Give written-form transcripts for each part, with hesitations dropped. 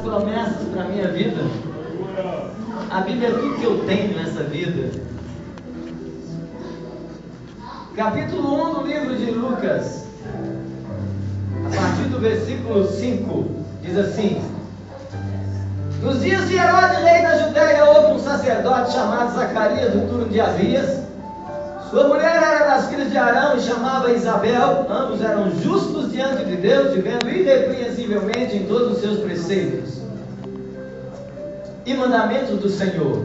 promessas para a minha vida. A Bíblia é tudo que eu tenho nessa vida. Capítulo 1 do livro de Lucas, a partir do versículo 5, diz assim: Nos dias de Herodes, rei da Judéia, houve um sacerdote chamado Zacarias, do turno de Abias. Sua mulher era das filhas de Arão e chamava Isabel. Ambos eram justos diante de Deus, vivendo irrepreensivelmente em todos os seus preceitos e mandamentos do Senhor.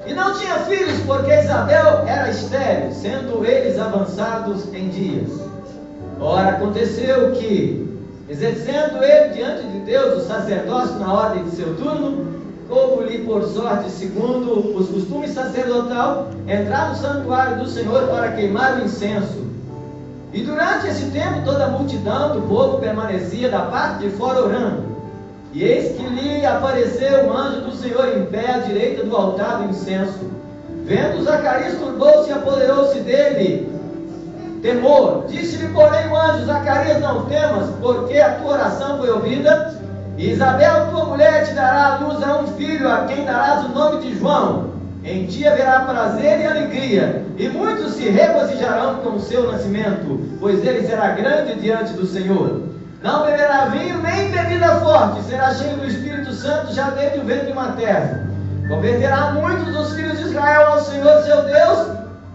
E não tinha filhos, porque Isabel era estéril, sendo eles avançados em dias. Ora, aconteceu que, exercendo ele diante de Deus o sacerdócio na ordem de seu turno, houve-lhe por sorte, segundo os costumes sacerdotal, entrar no santuário do Senhor para queimar o incenso. E durante esse tempo toda a multidão do povo permanecia da parte de fora orando. E eis que lhe apareceu um anjo do Senhor em pé à direita do altar do incenso. Vendo Zacarias, turbou-se e apoderou-se dele temor. Disse-lhe, porém, o anjo: Zacarias, não temas, porque a tua oração foi ouvida. E Isabel, tua mulher, te dará à luz a um filho, a quem darás o nome de João. Em ti haverá prazer e alegria, e muitos se regozijarão com o seu nascimento, pois ele será grande diante do Senhor. Não beberá vinho nem bebida forte, será cheio do Espírito Santo já desde o ventre materno. Converterá muitos dos filhos de Israel ao Senhor seu Deus,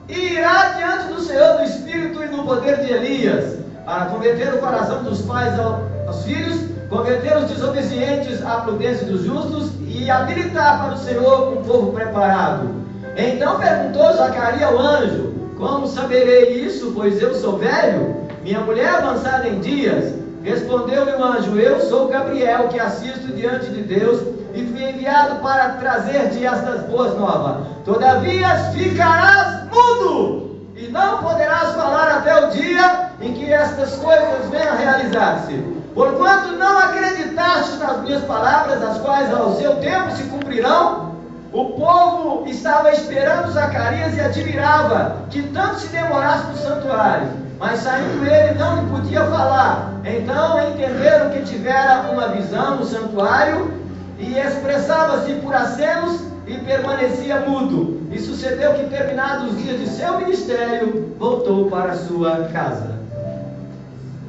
e irá diante do Senhor no Espírito e no poder de Elias, para converter o coração dos pais aos filhos, converter os desobedientes à prudência dos justos, e habilitar para o Senhor um povo preparado. Então perguntou Zacarias ao anjo: Como saberei isso, pois eu sou velho? Minha mulher avançada em dias. Respondeu-lhe o anjo: Eu sou Gabriel, que assisto diante de Deus, e fui enviado para trazer-te estas boas novas. Todavia ficarás mudo, e não poderás falar até o dia em que estas coisas venham a realizar-se. Porquanto não acreditaste nas minhas palavras, as quais ao seu tempo se cumprirão. O povo estava esperando Zacarias e admirava que tanto se demorasse no santuário. Mas saindo ele, não lhe podia falar. Então entenderam que tivera uma visão no santuário, e expressava-se por acenos e permanecia mudo. E sucedeu que, terminados os dias de seu ministério, voltou para a sua casa.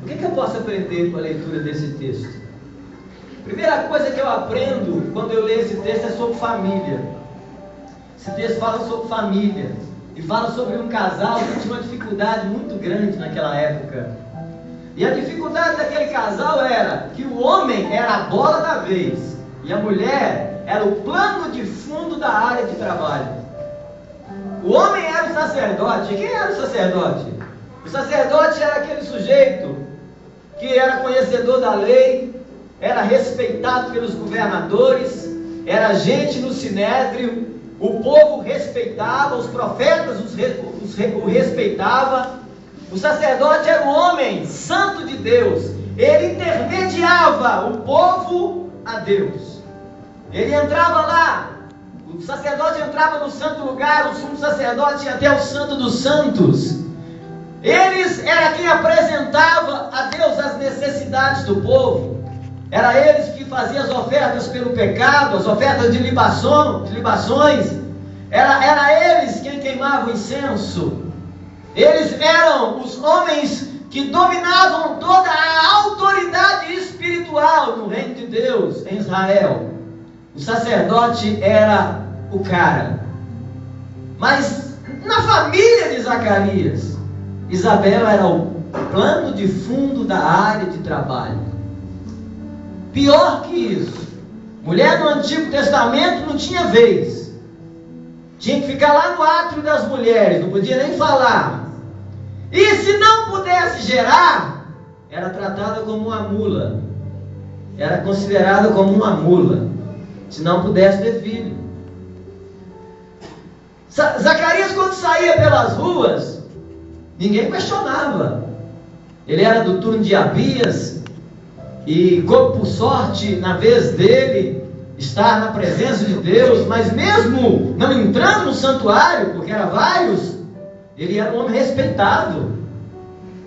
O que eu posso aprender com a leitura desse texto? Primeira coisa que eu aprendo quando eu leio esse texto é sobre família. Esse texto fala sobre família. E fala sobre um casal que tinha uma dificuldade muito grande naquela época. E a dificuldade daquele casal era que o homem era a bola da vez, e a mulher era o plano de fundo da área de trabalho. O homem era o sacerdote. E quem era o sacerdote? O sacerdote era aquele sujeito que era conhecedor da lei, era respeitado pelos governadores, era gente no sinédrio. O povo respeitava, os profetas o respeitavam. O sacerdote era o homem santo de Deus. Ele intermediava o povo a Deus. Ele entrava lá, o sacerdote entrava no santo lugar, o sumo sacerdote ia até o santo dos santos. Eles era quem apresentava a Deus as necessidades do povo. Era eles que faziam as ofertas pelo pecado, as ofertas de libações. Era eles quem queimava o incenso. Eles eram os homens que dominavam toda a autoridade espiritual no reino de Deus, em Israel. O sacerdote era o cara. Mas na família de Zacarias, Isabel era o plano de fundo da área de trabalho. Pior que isso, mulher no Antigo Testamento não tinha vez. Tinha que ficar lá no átrio das mulheres, não podia nem falar. E se não pudesse gerar, era tratada como uma mula. Era considerada como uma mula, se não pudesse ter filho. Zacarias, quando saía pelas ruas, ninguém questionava. Ele era do turno de Abias, e por sorte, na vez dele, estar na presença de Deus, mas mesmo não entrando no santuário, porque eram vários, ele era um homem respeitado.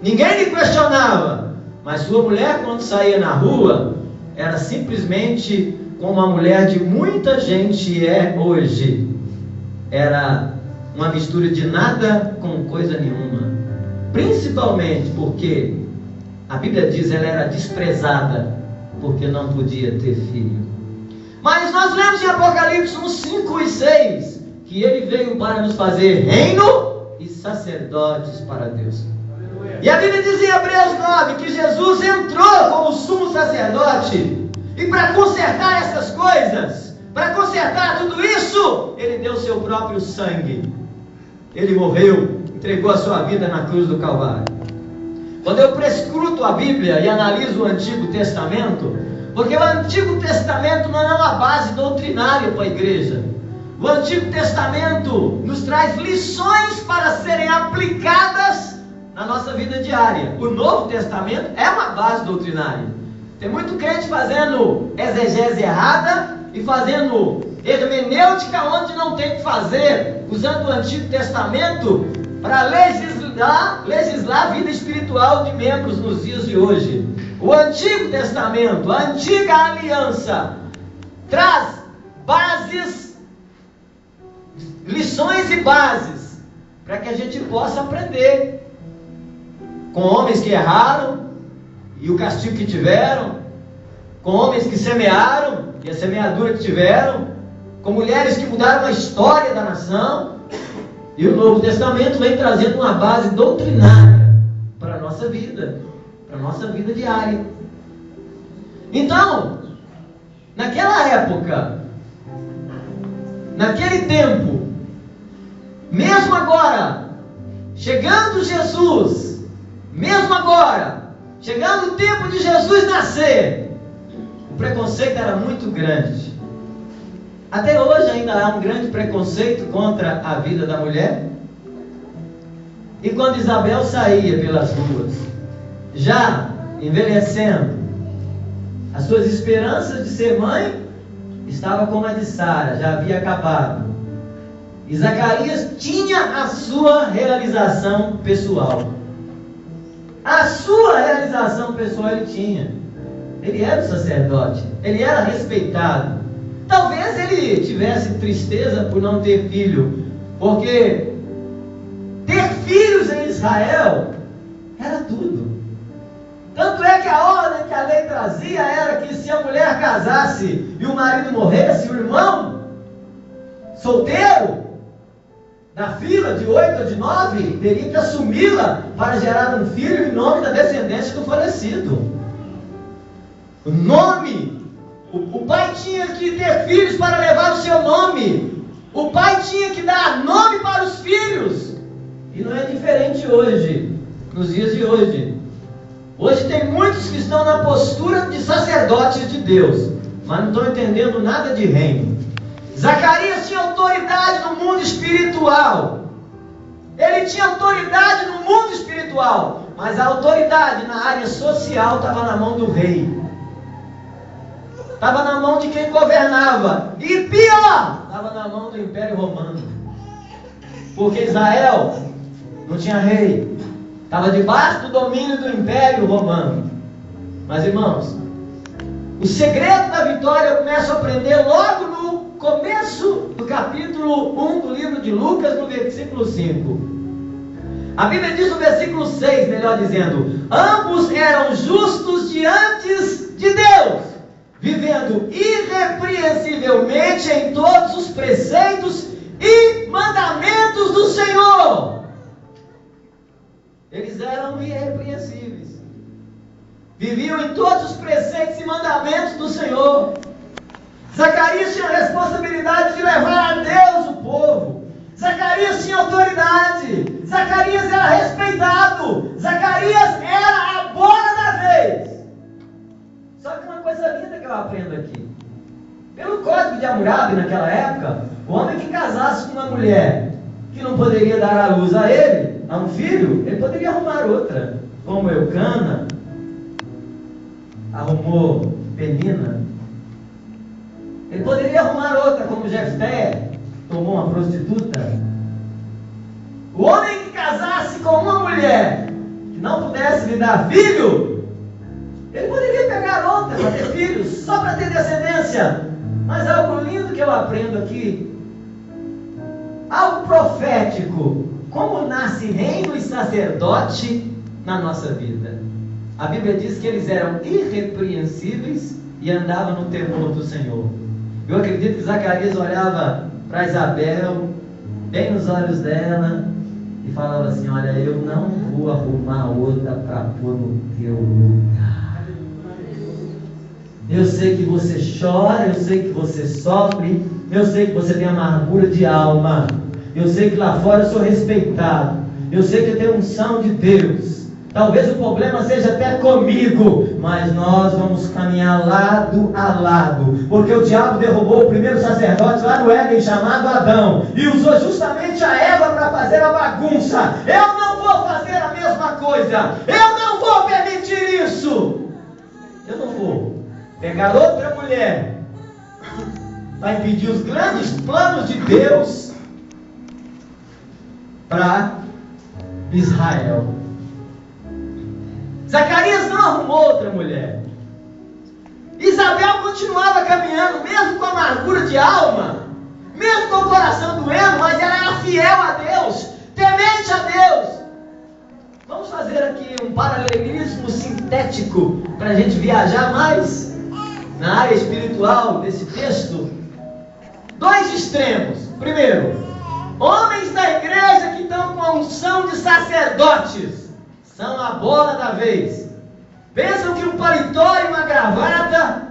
Ninguém lhe questionava. Mas sua mulher, quando saía na rua, era simplesmente como a mulher de muita gente é hoje. Era uma mistura de nada com coisa nenhuma. Principalmente porque a Bíblia diz que ela era desprezada porque não podia ter filho. Mas nós lemos em Apocalipse 1, 5 e 6 que ele veio para nos fazer reino e sacerdotes para Deus. E a Bíblia diz em Hebreus 9 que Jesus entrou como sumo sacerdote, e para consertar essas coisas, para consertar tudo isso, ele deu seu próprio sangue. Ele morreu, entregou a sua vida na cruz do Calvário. Quando eu prescruto a Bíblia e analiso o Antigo Testamento, porque o Antigo Testamento não é uma base doutrinária para a igreja. O Antigo Testamento nos traz lições para serem aplicadas na nossa vida diária. O Novo Testamento é uma base doutrinária. Tem muito crente fazendo exegese errada e fazendo hermenêutica onde não tem que fazer, usando o Antigo Testamento para legislar a vida espiritual de membros nos dias de hoje. O Antigo Testamento, a antiga aliança, traz bases, lições e bases, para que a gente possa aprender com homens que erraram e o castigo que tiveram, com homens que semearam e a semeadura que tiveram, com mulheres que mudaram a história da nação. E o Novo Testamento vem trazendo uma base doutrinária para a nossa vida, para a nossa vida diária. Então, naquela época, naquele tempo, mesmo agora, chegando Jesus, mesmo agora, chegando o tempo de Jesus nascer, o preconceito era muito grande. Até hoje ainda há um grande preconceito contra a vida da mulher. E quando Isabel saía pelas ruas, já envelhecendo, as suas esperanças de ser mãe estavam como a de Sara, já havia acabado. E Zacarias tinha a sua realização pessoal. A sua realização pessoal ele tinha. Ele era o sacerdote, ele era respeitado. Talvez ele tivesse tristeza por não ter filho, porque ter filhos em Israel era tudo. Tanto é que a ordem que a lei trazia era que se a mulher casasse e o marido morresse, o irmão solteiro da fila de 8 ou de 9 teria que assumi-la para gerar um filho em nome da descendência do falecido. O nome, o pai tinha que ter filhos para levar o seu nome. O pai tinha que dar nome para os filhos. E não é diferente hoje, nos dias de hoje. Hoje tem muitos que estão na postura de sacerdotes de Deus, mas não estão entendendo nada de reino. Zacarias tinha autoridade no mundo espiritual. Ele tinha autoridade no mundo espiritual, mas a autoridade na área social estava na mão do rei. Estava na mão de quem governava. E pior, estava na mão do Império Romano. Porque Israel não tinha rei. Estava debaixo do domínio do Império Romano. Mas irmãos, o segredo da vitória eu começo a aprender logo no começo do capítulo 1 do livro de Lucas, no versículo 5. A Bíblia diz no versículo 6, melhor dizendo: ambos eram justos diante de Deus, vivendo irrepreensivelmente em todos os preceitos e mandamentos do Senhor. Eles eram irrepreensíveis, viviam em todos os preceitos e mandamentos do Senhor. Zacarias tinha a responsabilidade de levar a Deus o povo. Zacarias tinha autoridade. Zacarias era respeitado. Zacarias era a bola da vez. Só que uma coisa linda que eu aprendo aqui: pelo código de Hammurabi naquela época, o homem que casasse com uma mulher que não poderia dar à luz a ele, a um filho, ele poderia arrumar outra, como Eucana arrumou Penina. Ele poderia arrumar outra, como Jefté tomou uma prostituta. O homem que casasse com uma mulher que não pudesse lhe dar filho, ele poderia pegar outra para ter filhos. só para ter descendência. Mas algo lindo que eu aprendo aqui, algo profético, como nasce reino e sacerdote na nossa vida. A Bíblia diz que eles eram irrepreensíveis e andavam no temor do Senhor. Eu acredito que Zacarias olhava para Isabel, bem nos olhos dela, e falava assim: olha, eu não vou arrumar outra para pôr no teu lugar. Eu sei que você chora, eu sei que você sofre, eu sei que você tem amargura de alma, eu sei que lá fora eu sou respeitado, eu sei que eu tenho unção de Deus. Talvez o problema seja até comigo, mas nós vamos caminhar lado a lado, porque o diabo derrubou o primeiro sacerdote lá no Éden, chamado Adão, e usou justamente a Eva para fazer a bagunça. Eu não vou fazer a mesma coisa, eu não vou permitir isso. Eu não vou pegar outra mulher para impedir os grandes planos de Deus para Israel. Zacarias não arrumou outra mulher. Isabel continuava caminhando, mesmo com amargura de alma, mesmo com o coração doendo, mas ela era fiel a Deus, temente a Deus. Vamos fazer aqui um paralelismo sintético para a gente viajar mais na área espiritual desse texto. Dois extremos. Primeiro, homens da igreja que estão com a unção de sacerdotes, são a bola da vez. Pensam que um paletó e uma gravata,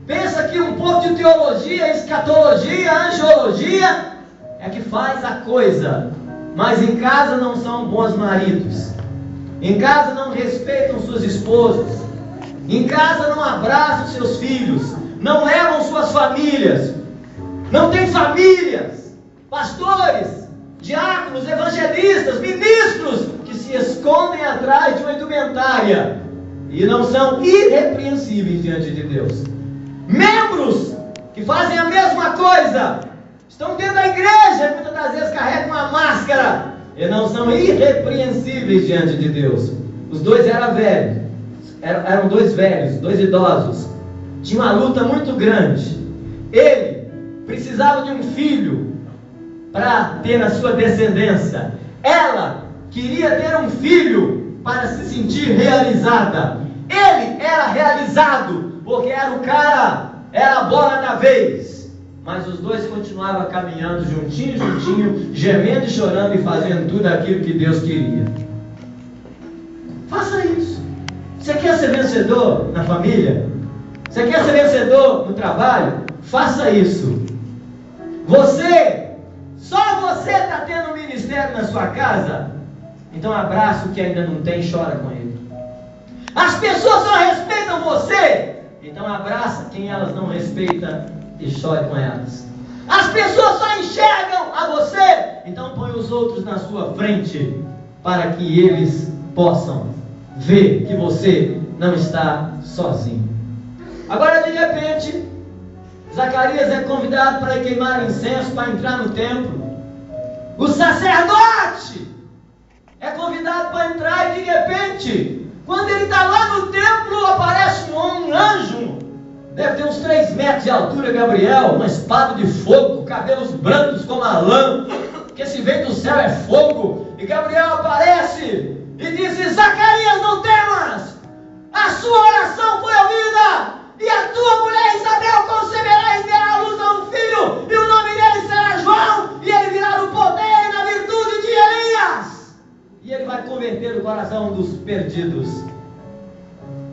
pensa que um pouco de teologia, escatologia, angiologia é que faz a coisa. Mas em casa não são bons maridos, em casa não respeitam suas esposas, em casa não abraçam seus filhos, não levam suas famílias, não tem famílias, pastores, diáconos, evangelistas, ministros que se escondem atrás de uma indumentária e não são irrepreensíveis diante de Deus. Membros que fazem a mesma coisa, estão dentro da igreja e muitas das vezes carregam uma máscara e não são irrepreensíveis diante de Deus. Os dois eram velhos, eram dois velhos, dois idosos, tinha uma luta muito grande. Ele precisava de um filho para ter a sua descendência. Ela queria ter um filho para se sentir realizada. Ele era realizado porque era o cara, era a bola da vez. Mas os dois continuavam caminhando juntinho, gemendo e chorando e fazendo tudo aquilo que Deus queria. Faça isso. Você quer ser vencedor na família? Você quer ser vencedor no trabalho? Faça isso. Só você está tendo um ministério na sua casa? Então abraça o que ainda não tem e chora com ele. As pessoas só respeitam você? Então abraça quem elas não respeitam e chore com elas. As pessoas só enxergam a você? Então põe os outros na sua frente, para que eles possam ver que você não está sozinho. Agora de repente, Zacarias é convidado para ir queimar incenso, para entrar no templo. O sacerdote é convidado para entrar e de repente, quando ele está lá no templo, aparece um anjo, deve ter uns 3 metros de altura, Gabriel, uma espada de fogo, cabelos brancos como a lã, que se vem do céu é fogo, e Gabriel aparece e diz: Zacarias, não temas, a sua oração foi ouvida, e a tua mulher Isabel conceberá e terá à luz a um filho, e o nome dele será João, e ele virá no poder e na virtude de Elias, e ele vai converter o coração dos perdidos.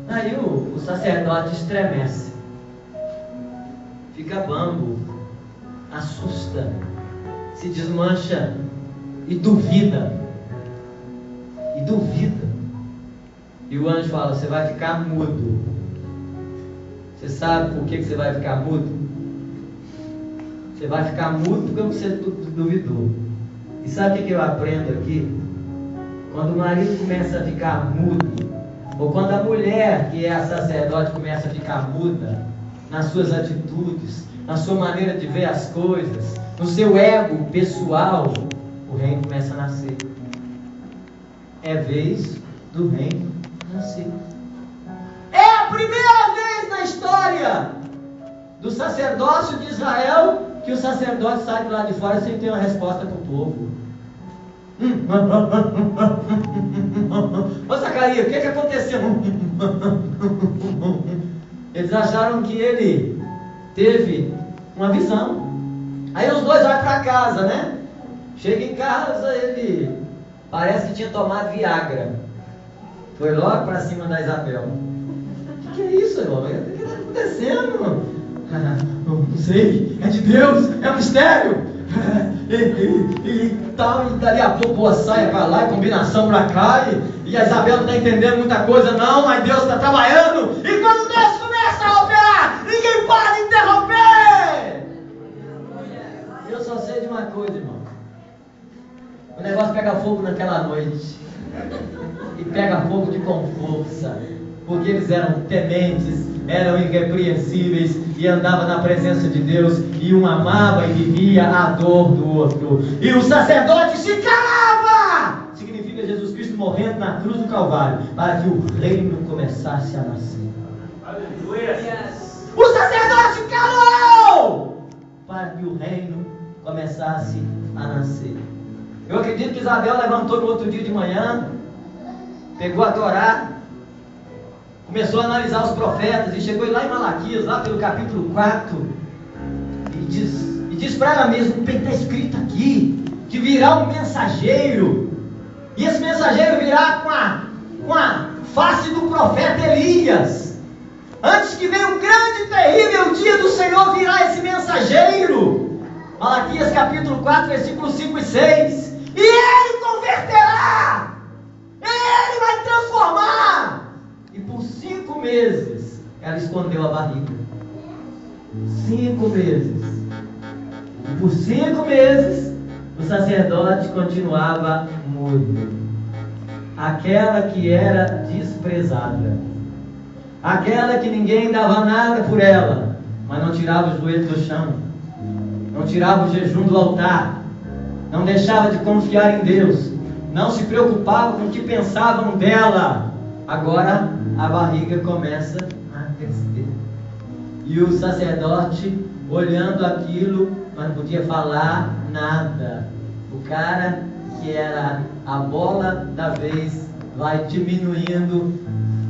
Aí o sacerdote estremece, fica bambo, assusta, se desmancha e duvida. E o anjo fala: você vai ficar mudo. Você sabe por que você vai ficar mudo? Você vai ficar mudo porque você duvidou. E sabe o que eu aprendo aqui? Quando o marido começa a ficar mudo, ou quando a mulher que é a sacerdote começa a ficar muda nas suas atitudes, na sua maneira de ver as coisas, no seu ego pessoal, o reino começa a nascer. É vez do reino nascer. É a primeira vez na história do sacerdócio de Israel, que o sacerdote sai do lado de fora sem ter uma resposta para o povo. Ô Zacarias, o que aconteceu? Eles acharam que ele teve uma visão. Aí os dois vão para casa, né? Chega em casa, ele parece que tinha tomado Viagra. Foi logo para cima da Isabel. O que é isso, irmão? O que está acontecendo? Não sei, é de Deus, é um mistério. E tal, e dali a pouco boa saia para lá, e combinação para cá, e a Isabel não está entendendo muita coisa não, mas Deus está trabalhando, e quando Deus começa a operar, ninguém pode interromper. Eu só sei de uma coisa, irmão, o negócio pega fogo naquela noite, e pega fogo com força, porque eles eram tementes, eram irrepreensíveis e andavam na presença de Deus, e um amava e vivia a dor do outro, e o sacerdote se calava. Significa Jesus Cristo morrendo na cruz do Calvário para que o reino começasse a nascer. Aleluia. O sacerdote calou para que o reino começasse a nascer. Eu acredito que Isabel levantou no outro dia de manhã, pegou a Torá, começou a analisar os profetas e chegou lá em Malaquias, lá pelo capítulo 4, e diz para ela mesma: está escrito aqui que virá um mensageiro, e esse mensageiro virá com a face do profeta Elias. Antes que venha um grande e terrível dia do Senhor, virá esse mensageiro. Malaquias capítulo 4, versículos 5 e 6. E ele converterá, ele vai transformar. E por 5 meses ela escondeu a barriga. 5 meses. E por 5 meses o sacerdote continuava mudo. Aquela que era desprezada, aquela que ninguém dava nada por ela, mas não tirava os joelhos do chão, não tirava o jejum do altar, não deixava de confiar em Deus, não se preocupava com o que pensavam dela. Agora a barriga começa a crescer. E o sacerdote olhando aquilo, mas não podia falar nada. O cara que era a bola da vez vai diminuindo.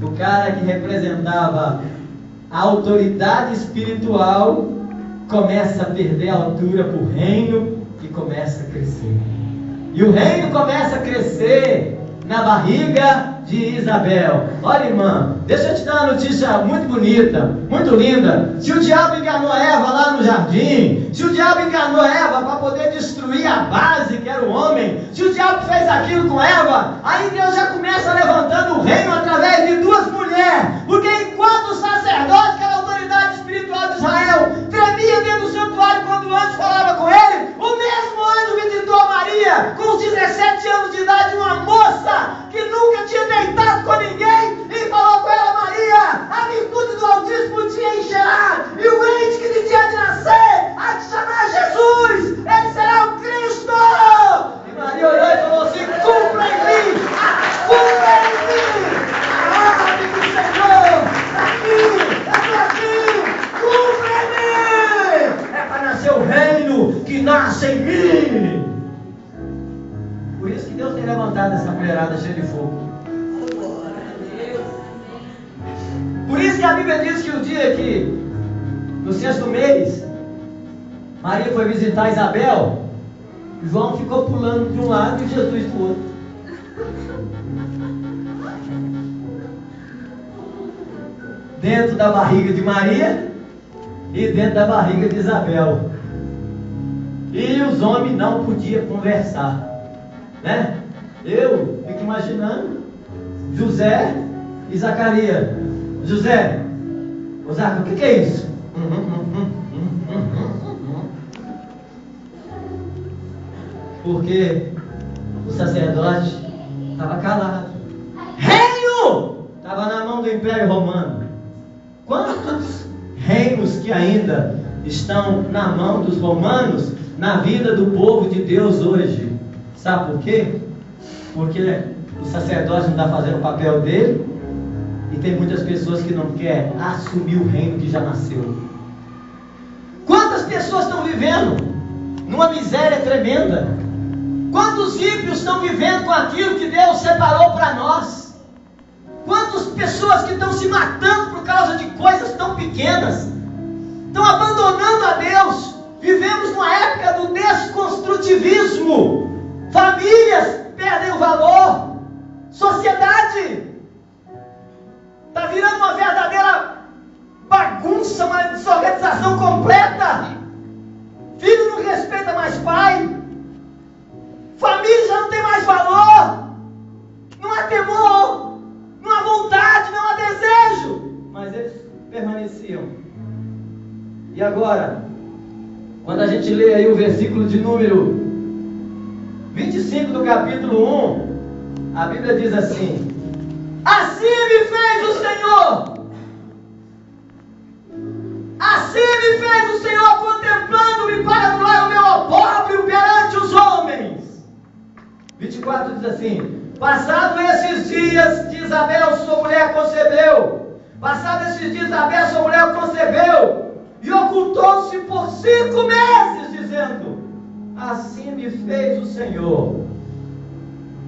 O cara que representava a autoridade espiritual começa a perder a altura para o reino e começa a crescer. E o reino começa a crescer na barriga de Isabel. Olha, irmã, deixa eu te dar uma notícia muito bonita, muito linda. Se o diabo enganou Eva lá no jardim, se o diabo enganou Eva para poder destruir a base que era o homem, se o diabo fez aquilo com Eva, aí Deus já começa levantando o reino através de 2 mulheres. Porque enquanto o sacerdote, que era a autoridade espiritual de Israel, tremia dentro do santuário quando o anjo falava com ele, o mesmo anjo visitou Maria com os 17 anos de idade, uma moça que nunca tinha deitado com ninguém, e falou com ela: Maria, a virtude do Altíssimo te encherá, e o leite que lhe tinha de nascer há de chamar Jesus, ele será o Cristo. E Maria olhou e falou assim: cumpra em mim, cumpra em mim a ordem do Senhor, aqui, cumpra em mim, é para nascer o reino que nasce em mim. Por isso que Deus tem levantado essa mulherada cheia de fogo. Por isso que a Bíblia diz que o dia que, no 6º mês, Maria foi visitar Isabel, João ficou pulando de um lado e Jesus do outro. Dentro da barriga de Maria e dentro da barriga de Isabel. E os homens não podiam conversar, né? Eu fico imaginando José e Zacarias. José, o Zaca, o que é isso? Porque o sacerdote estava calado. Reino estava na mão do Império Romano. Quantos reinos que ainda estão na mão dos romanos na vida do povo de Deus hoje? Sabe por quê? Porque o sacerdote não está fazendo o papel dele, e tem muitas pessoas que não querem assumir o reino que já nasceu. pessoas estão vivendo numa miséria tremenda? Quantos ímpios estão vivendo com aquilo que Deus separou para nós? Quantas pessoas que estão se matando por causa de coisas tão pequenas? Estão abandonando a Deus. Vivemos numa época do desconstrutivismo. Famílias perdem o valor. Sociedade está virando uma verdadeira bagunça, uma desorganização completa. Filho não respeita mais pai. Família já não tem mais valor. Não há temor, não há vontade, não há desejo. Mas eles permaneciam. E agora, quando a gente lê aí o versículo de número 25 do capítulo 1, a Bíblia diz assim: assim me fez o Senhor. Assim me fez o Senhor, contemplando-me para anular o meu opróbrio perante os homens. 24 diz assim: passado esses dias de Isabel, sua mulher concebeu. Passado esses dias, Isabel, sua mulher concebeu. E ocultou-se por 5 meses, dizendo: assim me fez o Senhor.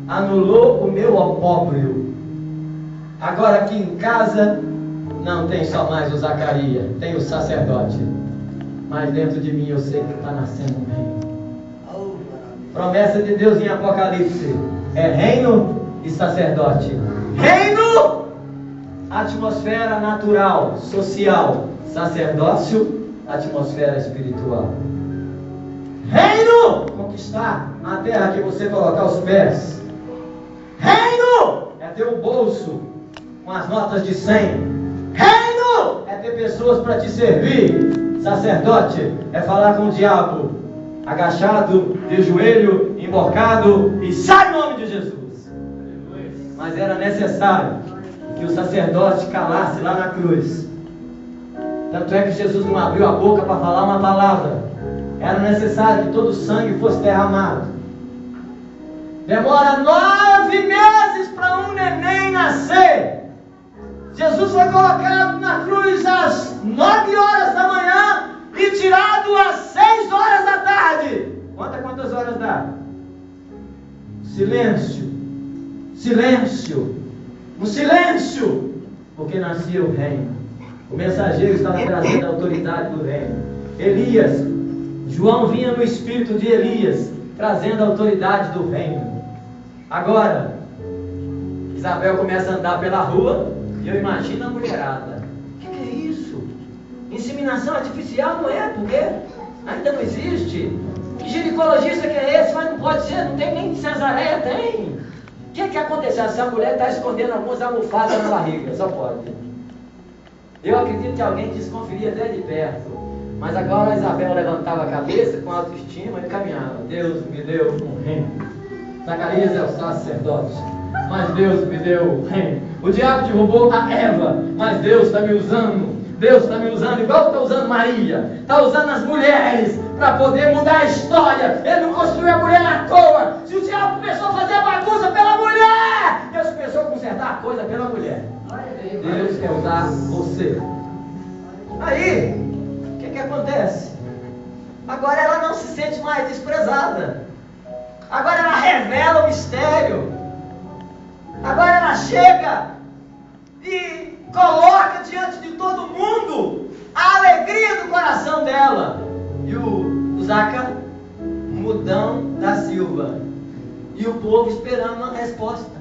Anulou o meu opróbrio. Agora aqui em casa não tem só mais o Zacarias, tem o sacerdote. Mas dentro de mim eu sei que está nascendo um reino. Promessa de Deus em Apocalipse é reino e sacerdote. Reino, atmosfera natural, social. Sacerdócio, atmosfera espiritual. Reino, conquistar a terra que você colocar os pés. Reino é ter o bolso com as notas de 100. Reino é ter pessoas para te servir. Sacerdote é falar com o diabo agachado, de joelho, emborcado, e sai em nome de Jesus. Mas era necessário que o sacerdote calasse lá na cruz. Tanto é que Jesus não abriu a boca para falar uma palavra. Era necessário que todo o sangue fosse derramado. Demora 9 meses para um neném nascer. Jesus foi colocado na cruz às 9 horas da manhã e tirado às 6 horas da tarde. Quantas horas dá? Silêncio. Silêncio. Um silêncio. Porque nascia o reino. O mensageiro estava trazendo a autoridade do reino. Elias, João vinha no espírito de Elias, trazendo a autoridade do reino. Agora, Isabel começa a andar pela rua, e eu imagino a mulherada. O que é isso? Inseminação artificial não é, porque ainda não existe. Que ginecologista que é esse? Mas não pode ser, não tem nem cesareia, tem. O que aconteceu? Essa mulher está escondendo algumas almofadas na barriga, só pode. Eu acredito que alguém desconfiria até de perto. Mas agora a Isabel levantava a cabeça com autoestima e caminhava. Deus me deu um reino. Zacarias é o sacerdote, mas Deus me deu o reino. O diabo derrubou a Eva, mas Deus está me usando. Deus está me usando igual está usando Maria. Está usando as mulheres para poder mudar a história. Ele não construiu a mulher à toa. Se o diabo começou a fazer bagunça pela mulher, Deus começou a consertar a coisa pela mulher. Deus quer usar você. Aí, o que acontece? Agora ela não se sente mais desprezada. Agora ela revela o mistério. Agora ela chega e coloca diante de todo mundo a alegria do coração dela. E o Zaca, mudão da Silva. E o povo esperando uma resposta.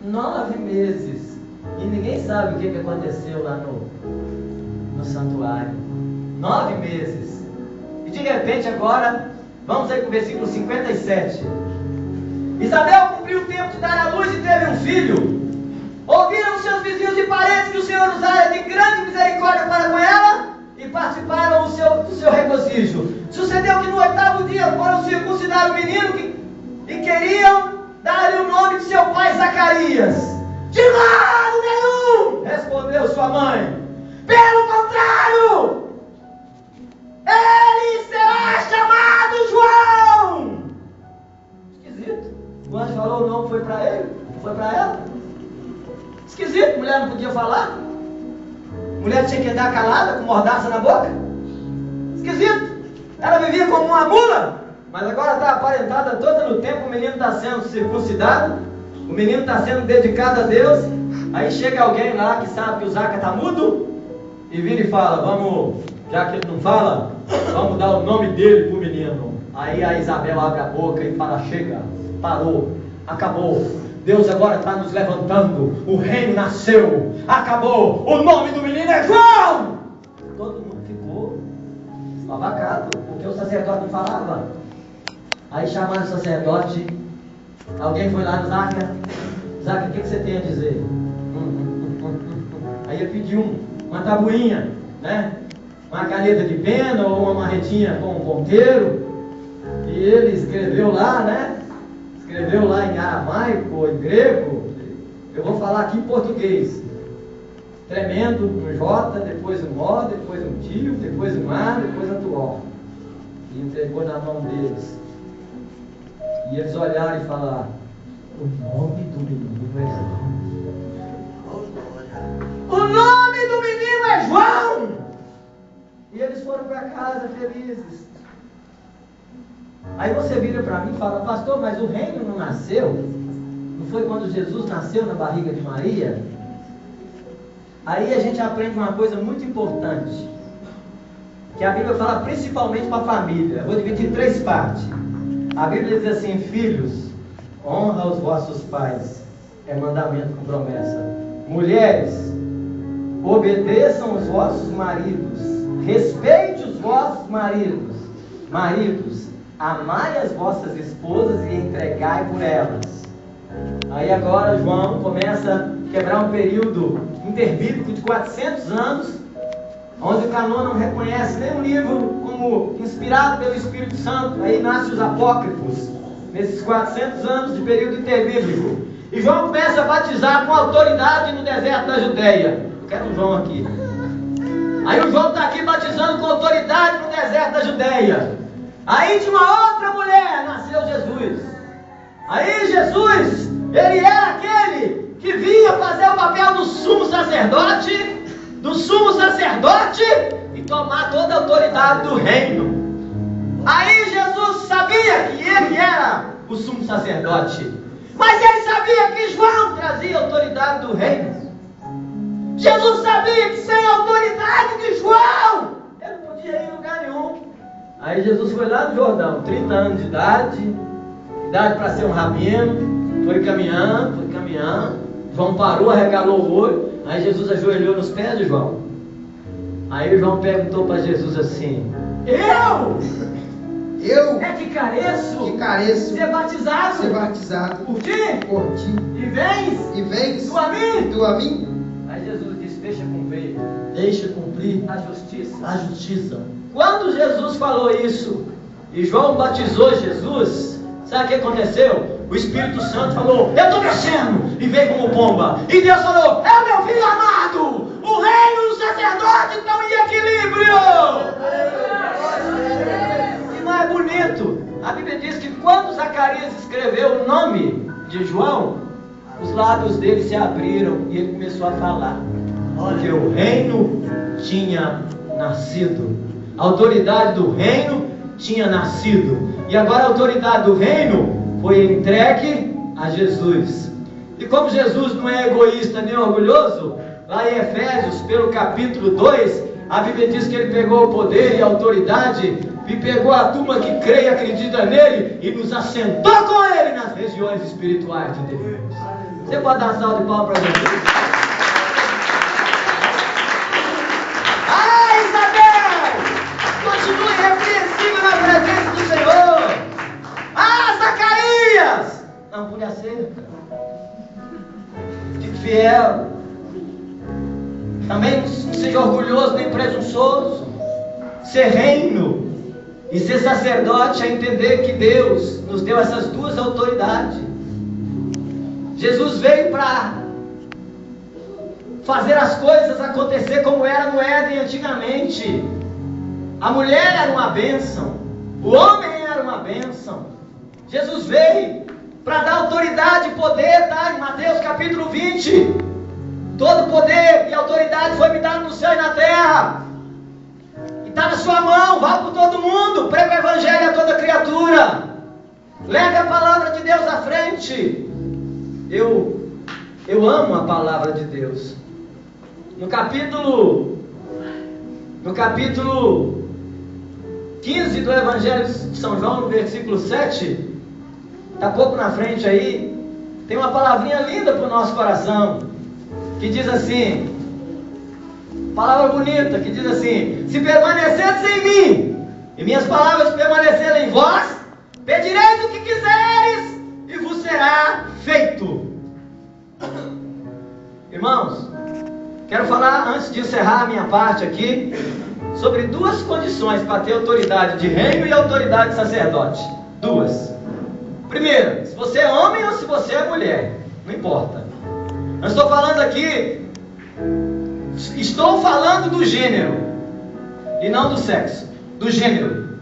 9 meses. E ninguém sabe o que aconteceu lá no santuário. 9 meses. E de repente agora, vamos aí para o versículo 57. Isabel cumpriu o tempo de dar à luz e teve um filho. Ouviram seus vizinhos e parentes que o Senhor usara de grande misericórdia para com ela e participaram do seu regozijo. Sucedeu que no 8º dia foram circuncidar o menino e queriam dar-lhe o nome de seu pai Zacarias. De modo nenhum, respondeu sua mãe. Pelo contrário, ele será chamado João. Esquisito. O anjo falou, não foi para ele, foi para ela. Esquisito, mulher não podia falar. Mulher tinha que andar calada, com mordaça na boca. Esquisito. Ela vivia como uma mula, mas agora está aparentada toda no tempo. O menino está sendo circuncidado, o menino está sendo dedicado a Deus. Aí chega alguém lá que sabe que o Zaca está mudo e vira e fala: vamos, já que ele não fala, vamos dar o nome dele para o menino. Aí a Isabel abre a boca e fala: chega, parou, acabou. Deus agora está nos levantando, o reino nasceu, acabou, o nome do menino é João. Todo mundo ficou abacado, porque o sacerdote não falava. Aí chamaram o sacerdote, alguém foi lá no Zaca: Zaca, o que você tem a dizer? Aí ele pediu uma tabuinha, né? Uma caneta de pena ou uma marretinha com um ponteiro, e ele escreveu lá, né? Escreveu lá em aramaico ou em grego. Eu vou falar aqui em português. Tremendo, um J, depois um O, depois um tio, depois um A, depois atual. E entregou na mão deles. E eles olharam e falaram: o nome do menino é João. O nome do menino é João. E eles foram para casa felizes. Aí você vira para mim e fala: pastor, mas o reino não nasceu? Não foi quando Jesus nasceu na barriga de Maria? Aí a gente aprende uma coisa muito importante, que a Bíblia fala principalmente para a família. Eu vou dividir em 3 partes. A Bíblia diz assim: filhos, honra os vossos pais, é mandamento com promessa. Mulheres, obedeçam os vossos maridos, respeite os vossos maridos. Maridos, amai as vossas esposas e entregai por elas. Aí agora João começa a quebrar um período interbíblico de 400 anos, onde o Canon não reconhece nenhum livro como inspirado pelo Espírito Santo. Aí nascem os apócrifos, nesses 400 anos de período interbíblico. E João começa a batizar com autoridade no deserto da Judéia. Eu quero um João aqui. Aí o João está aqui batizando com autoridade no deserto da Judéia. Aí de uma outra mulher nasceu Jesus. Aí Jesus, ele era aquele que vinha fazer o papel do sumo sacerdote, e tomar toda a autoridade do reino. Aí Jesus sabia que ele era o sumo sacerdote, mas ele sabia que João trazia a autoridade do reino. Jesus sabia que sem a autoridade de João, ele não podia ir em lugar nenhum. Aí Jesus foi lá no Jordão, 30 anos de idade para ser um rabino, foi caminhando. João parou, arregalou o olho. Aí Jesus ajoelhou nos pés de João. Aí João perguntou para Jesus assim: Eu é que careço ser batizado por ti? E vens tu a mim? Aí Jesus disse: deixa cumprir a justiça. Quando Jesus falou isso e João batizou Jesus, sabe o que aconteceu? O Espírito Santo falou: eu estou descendo, e veio como pomba. E Deus falou: é o meu filho amado. O reino do sacerdote estão em equilíbrio. E mais bonito, a Bíblia diz que quando Zacarias escreveu o nome de João, os lábios dele se abriram e ele começou a falar, porque o reino tinha nascido. A autoridade do reino tinha nascido. E agora a autoridade do reino foi entregue a Jesus. E como Jesus não é egoísta nem orgulhoso, lá em Efésios, pelo capítulo 2, a Bíblia diz que ele pegou o poder e a autoridade, e pegou a turma que crê e acredita nele, e nos assentou com ele nas regiões espirituais de Deus. Você pode dar uma salva de palmas para Jesus? Continue repreensível na presença do Senhor. Zacarias, não pule a cerca. Fique fiel. Também não seja orgulhoso nem presunçoso. Ser reino e ser sacerdote é entender que Deus nos deu essas 2 autoridades. Jesus veio para fazer as coisas acontecer como era no Éden antigamente. A mulher era uma bênção, o homem era uma bênção. Jesus veio para dar autoridade e poder, tá? Em Mateus capítulo 20, todo poder e autoridade foi me dado no céu e na terra, e está na sua mão. Vá por todo mundo, Leve a palavra de Deus à frente. Eu amo a palavra de Deus. No capítulo 15 do Evangelho de São João, no versículo 7, está pouco na frente aí, tem uma palavrinha linda para o nosso coração, que diz assim, palavra bonita, que diz assim: se permaneceres em mim, e minhas palavras permanecerem em vós, pedireis o que quiseres, e vos será feito. Irmãos, quero falar, antes de encerrar a minha parte aqui, sobre duas condições para ter autoridade de reino e autoridade de sacerdote. Duas. Primeiro, se você é homem ou se você é mulher, não importa. Eu estou falando aqui, estou falando do gênero e não do sexo, do gênero.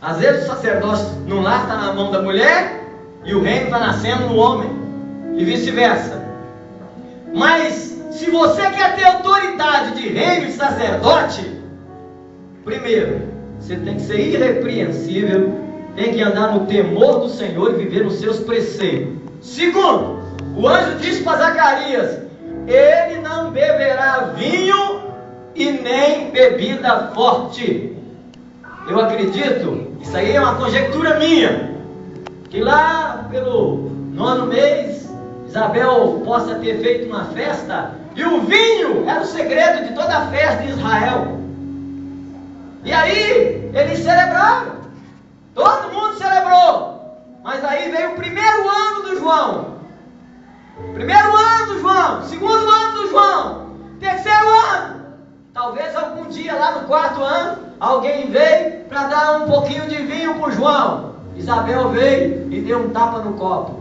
Às vezes o sacerdócio no lar está na mão da mulher e o reino está nascendo no homem, e vice-versa. Mas se você quer ter autoridade de reino e sacerdote, primeiro, você tem que ser irrepreensível, tem que andar no temor do Senhor e viver nos seus preceitos. Segundo, o anjo disse para Zacarias: ele não beberá vinho e nem bebida forte. Eu acredito, isso aí é uma conjectura minha, que lá pelo 9º mês, Isabel possa ter feito uma festa, e o vinho era o segredo de toda a festa em Israel. E aí, eles celebraram, todo mundo celebrou, mas aí veio o primeiro ano do João, segundo ano do João, terceiro ano, talvez algum dia lá no 4º ano, alguém veio para dar um pouquinho de vinho para o João. Isabel veio e deu um tapa no copo.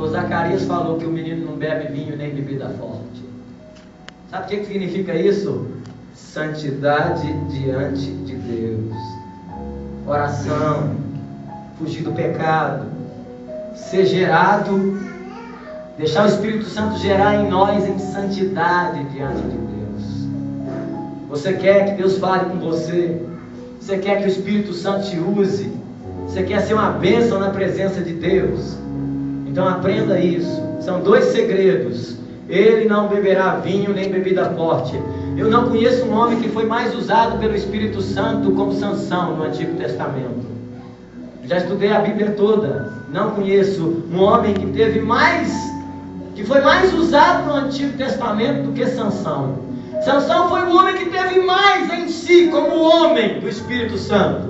Zacarias falou que o menino não bebe vinho nem bebida forte. Sabe o que significa isso? Santidade diante de Deus, oração, fugir do pecado, ser gerado, deixar o Espírito Santo gerar em nós em santidade diante de Deus. Você quer que Deus fale com você? Você quer que o Espírito Santo te use? Você quer ser uma bênção na presença de Deus? Então aprenda isso. São dois segredos. Ele não beberá vinho nem bebida forte. Eu não conheço um homem que foi mais usado pelo Espírito Santo como Sansão no Antigo Testamento. Já estudei a Bíblia toda. Não conheço um homem que foi mais usado no Antigo Testamento do que Sansão. Sansão foi o homem que teve mais em si como homem do Espírito Santo.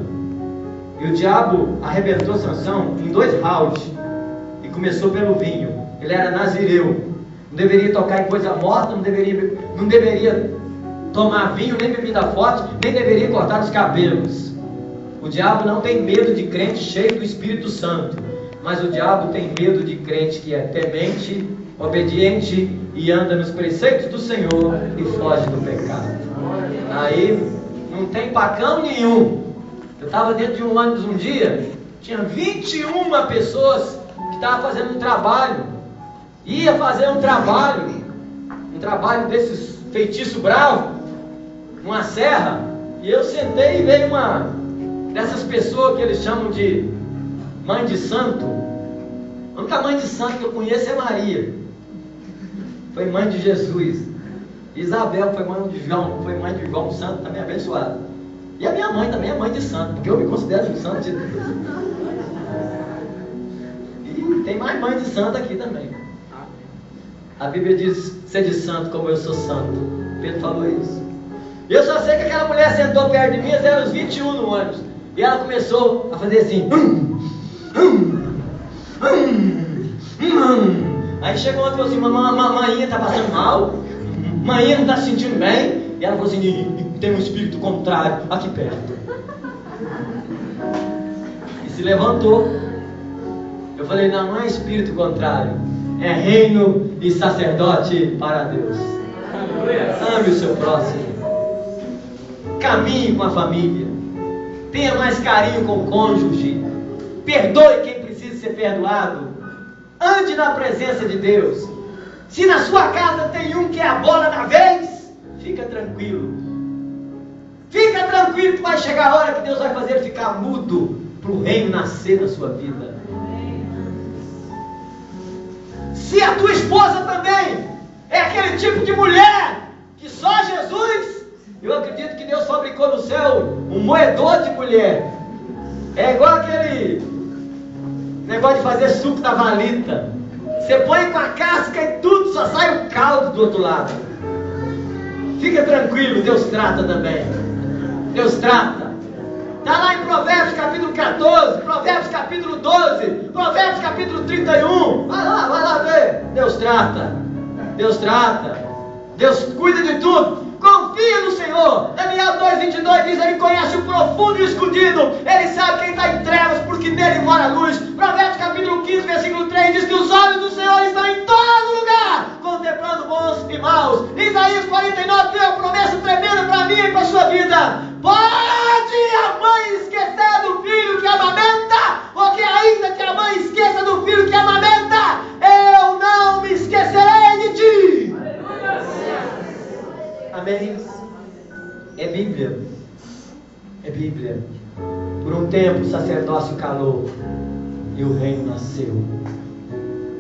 E o diabo arrebentou Sansão em 2 rounds. Começou pelo vinho. Ele era nazireu, não deveria tocar em coisa morta, não deveria tomar vinho, nem bebida forte, nem deveria cortar os cabelos. O diabo não tem medo de crente cheio do Espírito Santo, mas o diabo tem medo de crente que é temente, obediente e anda nos preceitos do Senhor e foge do pecado. Aí não tem pacão nenhum. Eu estava dentro de um ônibus um dia, tinha 21 pessoas que estava fazendo um trabalho, ia fazer um trabalho desses feitiço bravo, uma serra, e eu sentei e veio uma dessas pessoas que eles chamam de mãe de santo. A única mãe de santo que eu conheço é Maria, foi mãe de Jesus. Isabel foi mãe de João santo, também abençoado. E a minha mãe também é mãe de santo, porque eu me considero um santo de Deus. Tem mais mãe de santo aqui também. A Bíblia diz: sede santo como eu sou santo. Pedro falou isso. Eu só sei que aquela mulher sentou perto de mim, eram os 21 no ônibus, e ela começou a fazer assim. Aí chegou outro e falou assim: maminha está passando mal, maminha não está se sentindo bem. E ela falou assim: tem um espírito contrário aqui perto. E se levantou. Eu falei: não é espírito contrário, é reino e sacerdote para Deus. Ame o seu próximo, caminhe com a família, tenha mais carinho com o cônjuge, perdoe quem precisa ser perdoado, ande na presença de Deus. Se na sua casa tem um que é a bola da vez, fica tranquilo que vai chegar a hora que Deus vai fazer ele ficar mudo, para o reino nascer na sua vida. Se a tua esposa também é aquele tipo de mulher que só Jesus, eu acredito que Deus fabricou no céu um moedor de mulher. É igual aquele negócio de fazer suco da valita. Você põe com a casca e tudo, só sai o caldo do outro lado. Fica tranquilo, Deus trata também. Deus trata. Está lá em Provérbios capítulo 14, Provérbios capítulo 12, Provérbios capítulo 31. Vai lá ver. Deus trata. Deus trata. Deus cuida de tudo. Confia no Senhor. Daniel 2:22 diz: Ele conhece o profundo e o escondido. Ele sabe quem está em trevas, porque nele mora a luz. Provérbios capítulo 15, versículo 3 diz que os olhos do Senhor estão em todo lugar, contemplando bons e maus. Isaías 49 deu uma promessa tremenda para mim e para a sua vida. Pode a mãe esquecer do filho que amamenta, ou que ainda que a mãe esqueça do filho que amamenta, eu não me esquecerei de ti. Amém? É Bíblia. É Bíblia. Por um tempo o sacerdócio calou e o reino nasceu.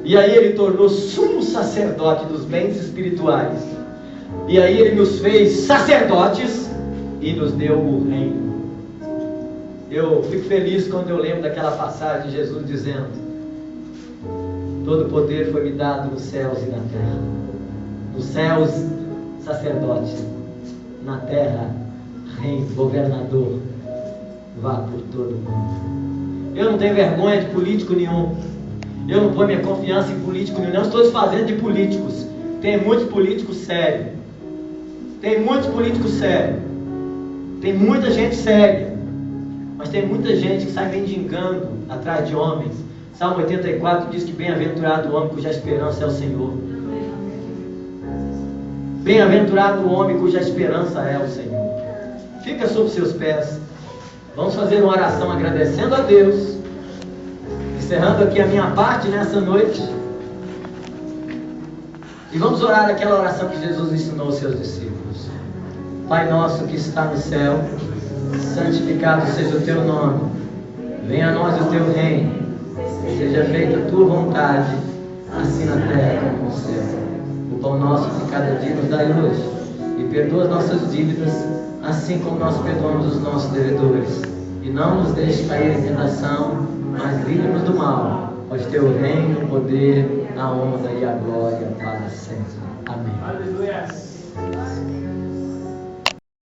E aí ele tornou sumo sacerdote dos bens espirituais. E aí ele nos fez sacerdotes e nos deu o reino. Eu fico feliz quando eu lembro daquela passagem de Jesus dizendo: todo poder foi me dado nos céus e na terra. Nos céus, sacerdote, na terra, rei, governador. Vá por todo mundo. Eu não tenho vergonha de político nenhum. Eu não ponho minha confiança em político nenhum. Não estou desfazendo de políticos. Tem muitos políticos sérios. Tem muitos políticos sérios. Tem muita gente séria. Mas tem muita gente que sai mendigando atrás de homens. Salmo 84 diz que bem-aventurado o homem cuja esperança é o Senhor. Bem-aventurado o homem cuja esperança é o Senhor. Fica sobre seus pés. Vamos fazer uma oração agradecendo a Deus. Encerrando aqui a minha parte nessa noite. E vamos orar aquela oração que Jesus ensinou aos seus discípulos. Pai nosso que está no céu, santificado seja o teu nome. Venha a nós o teu reino. Seja feita a tua vontade, assim na terra como no céu. O pão nosso de cada dia nos dai hoje. E perdoa as nossas dívidas, assim como nós perdoamos os nossos devedores. E não nos deixe cair em tentação, mas livre-nos do mal. Pois teu reino, o poder, a honra e a glória para sempre. Amém. Aleluia.